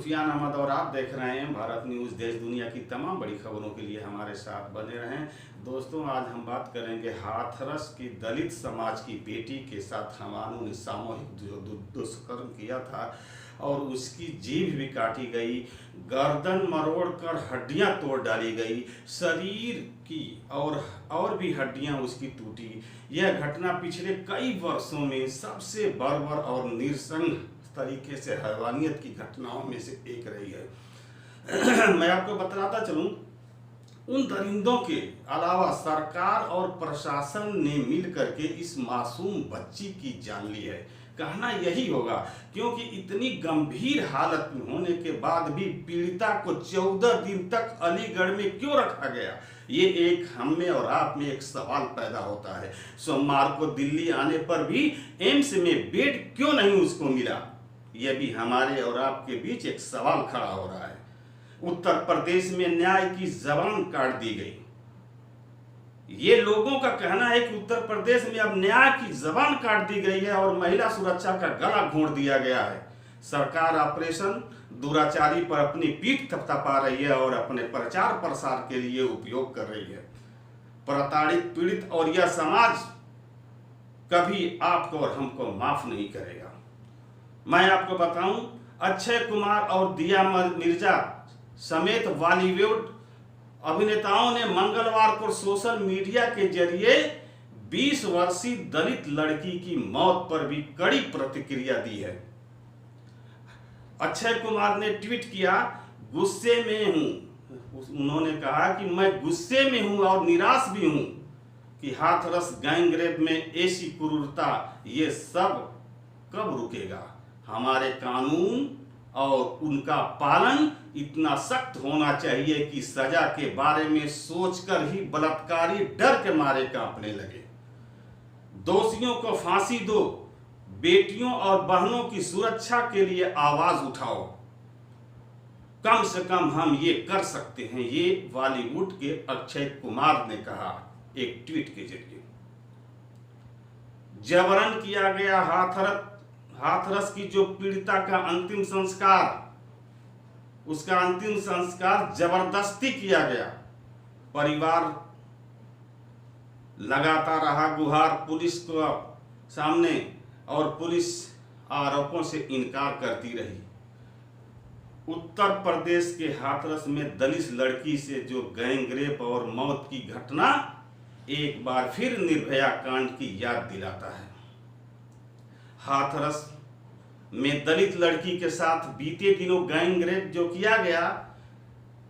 सुफियान अहमद और आप देख रहे हैं भारत न्यूज़। देश दुनिया की तमाम बड़ी खबरों के लिए हमारे साथ बने रहें। दोस्तों, आज हम बात करेंगे हाथरस की दलित समाज की बेटी के साथ हमानों ने सामूहिक दुष्कर्म किया था और उसकी जीभ भी काटी गई, गर्दन मरोड़कर हड्डियां तोड़ डाली गई, शरीर की और भी हड्डियां उसकी टूटी। यह घटना पिछले कई वर्षों में सबसे बर्बर और निरसंग तरीके से हैवानियत की घटनाओं में से एक रही है। मैं आपको बताता चलूं, उन दरिंदों के अलावा सरकार और प्रशासन ने मिलकर के इस मासूम बच्ची की जान ली है। कहना यही होगा, क्योंकि इतनी गंभीर हालत में होने के बाद भी पीड़िता को 14 दिन तक अलीगढ़ में क्यों रखा गया, ये एक हम में और आप में एक सवाल पैदा होता है। सोमवार को दिल्ली आने पर भी एम्स में बेड क्यों नहीं उसको मिला, यह भी हमारे और आपके बीच एक सवाल खड़ा हो रहा है। उत्तर प्रदेश में न्याय की जबान काट दी गई। ये लोगों का कहना है कि उत्तर प्रदेश में अब न्याय की जबान काट दी गई है और महिला सुरक्षा का गला घोंट दिया गया है। सरकार ऑपरेशन दुराचारी पर अपनी पीठ थपथपा रही है और अपने प्रचार प्रसार के लिए उपयोग कर रही है। प्रताड़ित, पीड़ित और यह समाज कभी आपको और हमको माफ नहीं करेगा। मैं आपको बताऊं, अक्षय कुमार और दिया मिर्जा समेत बॉलीवुड अभिनेताओं ने मंगलवार को सोशल मीडिया के जरिए 20 वर्षीय दलित लड़की की मौत पर भी कड़ी प्रतिक्रिया दी है। अक्षय कुमार ने ट्वीट किया, गुस्से में हूं। उन्होंने कहा कि मैं गुस्से में हूं और निराश भी हूं कि हाथरस गैंगरेप में ऐसी क्रूरता, ये सब कब रुकेगा। हमारे कानून और उनका पालन इतना सख्त होना चाहिए कि सजा के बारे में सोचकर ही बलात्कारी डर के मारे कांपने लगे। दोषियों को फांसी दो, बेटियों और बहनों की सुरक्षा के लिए आवाज उठाओ। कम से कम हम ये कर सकते हैं, ये बॉलीवुड के अक्षय कुमार ने कहा एक ट्वीट के जरिए। जबरन किया गया हाथरस की जो पीड़िता का अंतिम संस्कार, उसका अंतिम संस्कार जबरदस्ती किया गया। परिवार लगाता रहा गुहार पुलिस को सामने और पुलिस आरोपों से इनकार करती रही। उत्तर प्रदेश के हाथरस में दलित लड़की से जो गैंगरेप और मौत की घटना एक बार फिर निर्भया कांड की याद दिलाता है। हाथरस में दलित लड़की के साथ बीते दिनों गैंगरेप जो किया गया,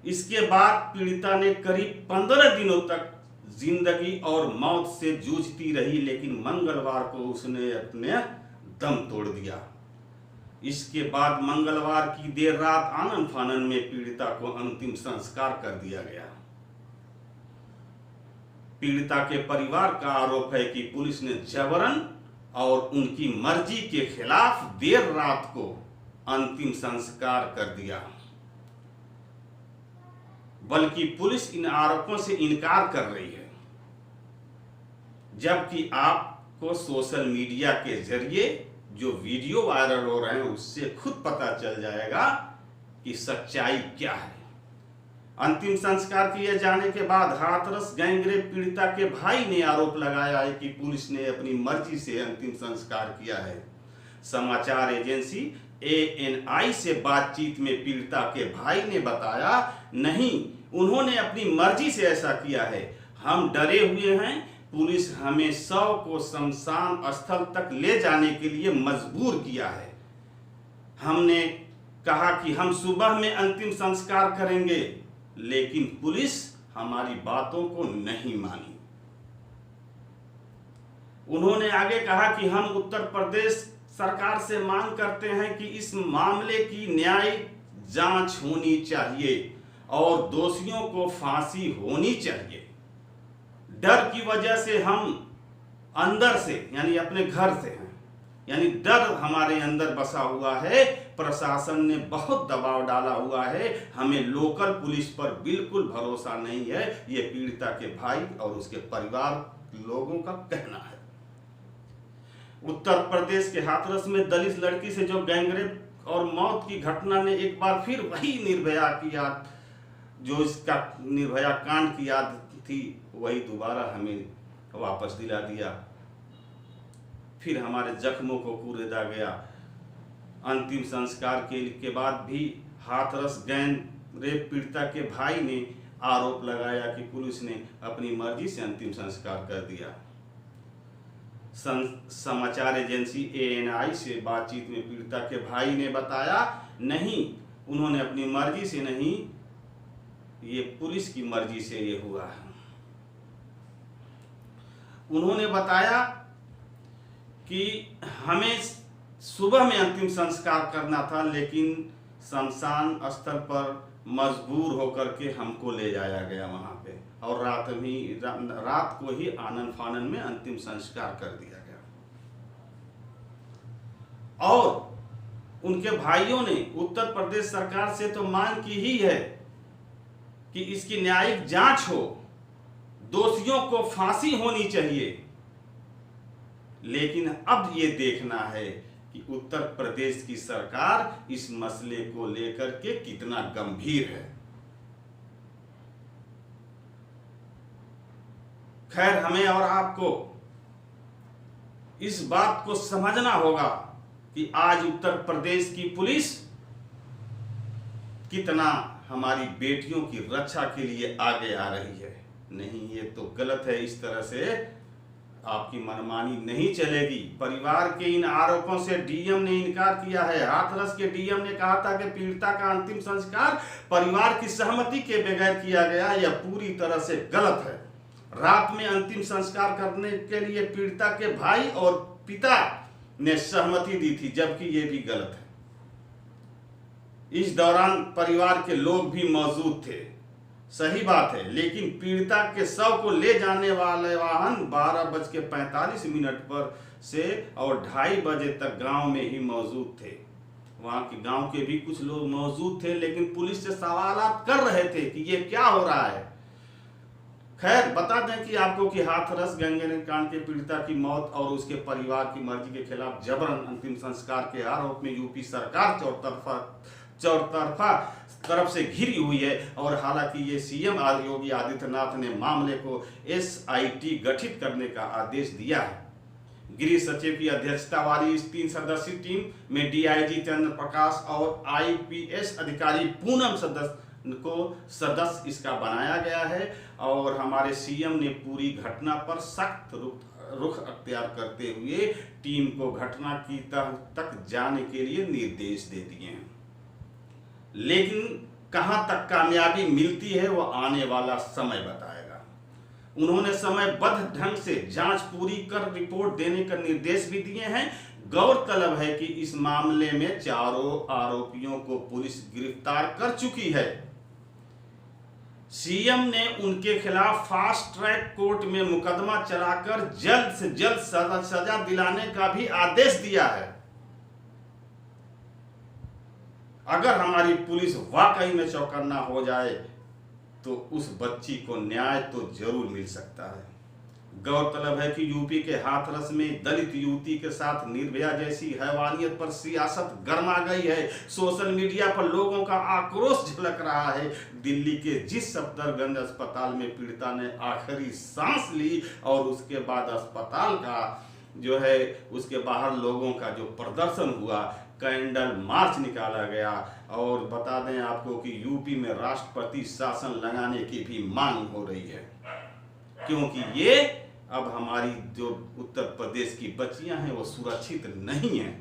इसके बाद पीड़िता ने करीब 15 दिनों तक जिंदगी और मौत से जूझती रही, लेकिन मंगलवार को उसने अपने दम तोड़ दिया। इसके बाद मंगलवार की देर रात आनन फानन में पीड़िता को अंतिम संस्कार कर दिया गया। पीड़िता के परिवार का आरोप है कि पुलिस ने जबरन और उनकी मर्जी के खिलाफ देर रात को अंतिम संस्कार कर दिया, बल्कि पुलिस इन आरोपों से इनकार कर रही है। जबकि आपको सोशल मीडिया के जरिए जो वीडियो वायरल हो रहे हैं उससे खुद पता चल जाएगा कि सच्चाई क्या है। अंतिम संस्कार किए जाने के बाद हाथरस गैंगरेप पीड़िता के भाई ने आरोप लगाया है कि पुलिस ने अपनी मर्जी से अंतिम संस्कार किया है। समाचार एजेंसी ANI से बातचीत में पीड़िता के भाई ने बताया, नहीं, उन्होंने अपनी मर्जी से ऐसा किया है। हम डरे हुए हैं, पुलिस हमें शव को शमशान स्थल तक ले जाने के लिए मजबूर किया है। हमने कहा कि हम सुबह में अंतिम संस्कार करेंगे, लेकिन पुलिस हमारी बातों को नहीं मानी। उन्होंने आगे कहा कि हम उत्तर प्रदेश सरकार से मांग करते हैं कि इस मामले की न्यायिक जांच होनी चाहिए और दोषियों को फांसी होनी चाहिए। डर की वजह से हम अंदर से, यानी अपने घर से हैं, यानी डर हमारे अंदर बसा हुआ है। प्रशासन ने बहुत दबाव डाला हुआ है, हमें लोकल पुलिस पर बिल्कुल भरोसा नहीं है, ये पीड़िता के भाई और उसके परिवार लोगों का कहना है। उत्तर प्रदेश के हाथरस में दलित लड़की से जो गैंगरेप और मौत की घटना ने एक बार फिर वही निर्भया की याद, जो इसका निर्भया कांड की याद थी, वही दोबारा हमें वापस दिला दिया। फिर हमारे जख्मों को कुरेदा गया। अंतिम संस्कार के बाद भी हाथरस गैंग रेप पीड़िता के भाई ने आरोप लगाया कि पुलिस ने अपनी मर्जी से अंतिम संस्कार कर दिया। समाचार एजेंसी ANI से बातचीत में पीड़िता के भाई ने बताया, नहीं, उन्होंने अपनी मर्जी से नहीं, ये पुलिस की मर्जी से ये हुआ है। उन्होंने बताया कि हमें सुबह में अंतिम संस्कार करना था, लेकिन शमशान स्थल पर मजबूर होकर के हमको ले जाया गया वहां पे, और रात को ही आनन फानन में अंतिम संस्कार कर दिया गया। और उनके भाइयों ने उत्तर प्रदेश सरकार से तो मांग की ही है कि इसकी न्यायिक जांच हो, दोषियों को फांसी होनी चाहिए। लेकिन अब ये देखना है कि उत्तर प्रदेश की सरकार इस मसले को लेकर के कितना गंभीर है। खैर, हमें और आपको इस बात को समझना होगा कि आज उत्तर प्रदेश की पुलिस कितना हमारी बेटियों की रक्षा के लिए आगे आ रही है। नहीं, ये तो गलत है। इस तरह से आपकी मनमानी नहीं चलेगी। परिवार के इन आरोपों से डीएम ने इनकार किया है। हाथरस के डीएम ने कहा था कि पीड़िता का अंतिम संस्कार परिवार की सहमति के बगैर किया गया, यह पूरी तरह से गलत है। रात में अंतिम संस्कार करने के लिए पीड़िता के भाई और पिता ने सहमति दी थी, जबकि यह भी गलत है। इस दौरान परिवार के लोग भी मौजूद थे, सही बात है, लेकिन पीड़िता के शव को ले जाने वाले वाहन 12:45 पर से और 2:30 बजे तक गांव में ही मौजूद थे। वहां के गांव के भी कुछ लोग मौजूद थे, लेकिन पुलिस से सवालात कर रहे थे कि ये क्या हो रहा है। खैर, बता दें कि आपको कि हाथरस गैंगरेप कांड के पीड़िता की मौत और उसके परिवार की मर्जी के खिलाफ जबरन अंतिम संस्कार के आरोप में यूपी सरकार चौतरफा तरफ से घिरी हुई है। और हालांकि ये सीएम योगी आदित्यनाथ ने मामले को SIT गठित करने का आदेश दिया है। गृह सचिव की अध्यक्षता वाली इस 3 सदस्यीय टीम में DIG चंद्र प्रकाश और IPS अधिकारी पूनम सदस्य इसका बनाया गया है। और हमारे सीएम ने पूरी घटना पर सख्त रुख अख्तियार करते हुए टीम को घटना की तह तक जाने के लिए निर्देश दे दिए हैं। लेकिन कहां तक कामयाबी मिलती है वो आने वाला समय बताएगा। उन्होंने समयबद्ध ढंग से जांच पूरी कर रिपोर्ट देने का निर्देश भी दिए हैं। गौरतलब है कि इस मामले में चारों आरोपियों को पुलिस गिरफ्तार कर चुकी है। सीएम ने उनके खिलाफ फास्ट ट्रैक कोर्ट में मुकदमा चलाकर जल्द से जल्द सजा दिलाने का भी आदेश दिया है। अगर हमारी पुलिस वाकई में चौकन्ना हो जाए तो उस बच्ची को न्याय तो जरूर मिल सकता है। गौरतलब है कि यूपी के हाथरस में दलित युवती के साथ निर्भया जैसी हैवानियत पर सियासत गरमा गई है। सोशल मीडिया पर लोगों का आक्रोश झलक रहा है। दिल्ली के जिस सफदरगंज अस्पताल में पीड़िता ने आखिरी सांस ली और उसके बाद अस्पताल का जो है उसके बाहर लोगों का जो प्रदर्शन हुआ, कैंडल मार्च निकाला गया। और बता दें आपको कि यूपी में राष्ट्रपति शासन लगाने की भी मांग हो रही है, क्योंकि ये अब हमारी जो उत्तर प्रदेश की बच्चियां हैं वो सुरक्षित नहीं हैं।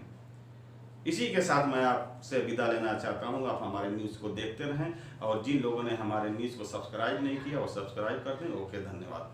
इसी के साथ मैं आपसे विदा लेना चाहता हूं। आप हमारे न्यूज़ को देखते रहें और जिन लोगों ने हमारे न्यूज़ को सब्सक्राइब नहीं किया वो सब्सक्राइब कर दें। ओके, धन्यवाद।